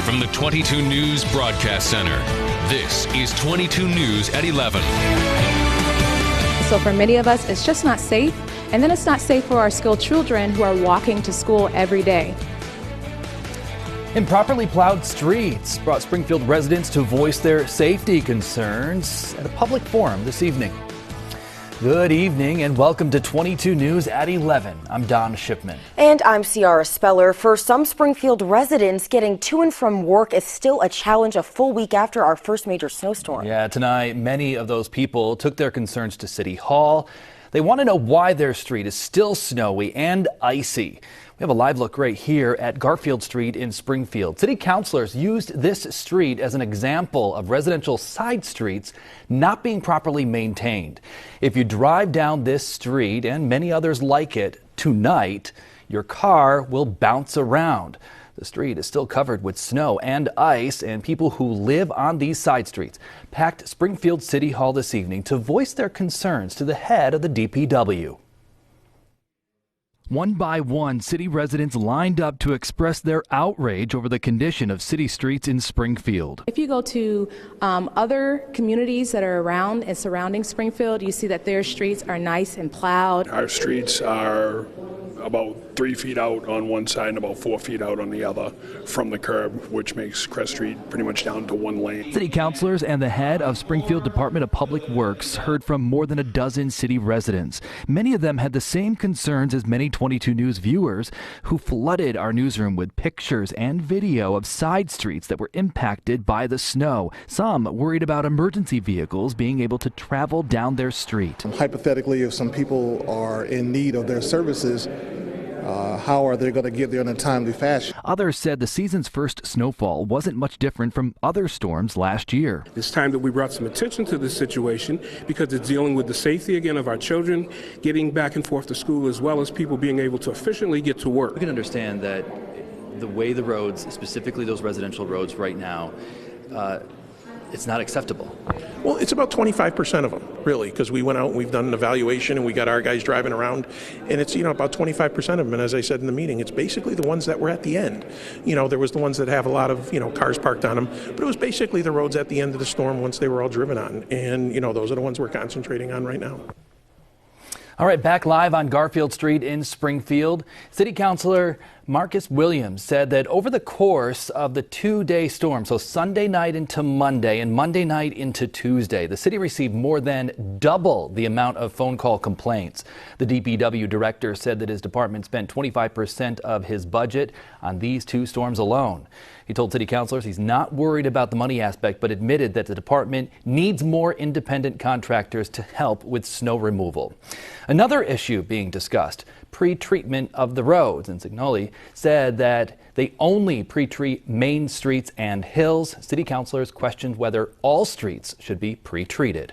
From the 22 News Broadcast Center, this is 22 News at 11. So for many of us, it's just not safe. And then it's not safe for our school children who are walking to school every day. Improperly plowed streets brought Springfield residents to voice their safety concerns at a public forum this evening. Good evening and welcome to 22 News at 11. I'm Don Shipman. And I'm Ciara Speller. For some Springfield residents, getting to and from work is still a challenge a full week after our first major snowstorm. Yeah, tonight many of those people took their concerns to City Hall. They want to know why their street is still snowy and icy. We have a live look right here at Garfield Street in Springfield. City councilors used this street as an example of residential side streets not being properly maintained. If you drive down this street and many others like it tonight, your car will bounce around. The street is still covered with snow and ice, and people who live on these side streets packed Springfield City Hall this evening to voice their concerns to the head of the DPW. One by one, city residents lined up to express their outrage over the condition of city streets in Springfield. If you go to other communities that are around and surrounding Springfield, you see that their streets are nice and plowed. Our streets are about 3 feet out on one side and about 4 feet out on the other from the curb, which makes Crest Street pretty much down to one lane. City councilors and the head of Springfield Department of Public Works heard from more than a dozen city residents. Many of them had the same concerns as many 22 News viewers who flooded our newsroom with pictures and video of side streets that were impacted by the snow. Some worried about emergency vehicles being able to travel down their street. Hypothetically, if some people are in need of their services, how are they going to get there in a timely fashion? Others said the season's first snowfall wasn't much different from other storms last year. It's time that we brought some attention to this situation because it's dealing with the safety again of our children, getting back and forth to school, as well as people being able to efficiently get to work. We can understand that the way the roads, specifically those residential roads right now, it's not acceptable. Well, it's about 25% of them, really, because we went out and we've done an evaluation and we got our guys driving around, and it's, about 25% of them. And as I said in the meeting, it's basically the ones that were at the end. There was the ones that have a lot of, cars parked on them, but it was basically the roads at the end of the storm once they were all driven on. And, those are the ones we're concentrating on right now. All right, back live on Garfield Street in Springfield. City Councilor Marcus Williams said that over the course of the two-day storm, so Sunday night into Monday and Monday night into Tuesday, the city received more than double the amount of phone call complaints. The DPW director said that his department spent 25% of his budget on these two storms alone. He told city councilors he's not worried about the money aspect, but admitted that the department needs more independent contractors to help with snow removal. Another issue being discussed, pre-treatment of the roads. And Signoli said that they only pre-treat main streets and hills. City councilors questioned whether all streets should be pre-treated.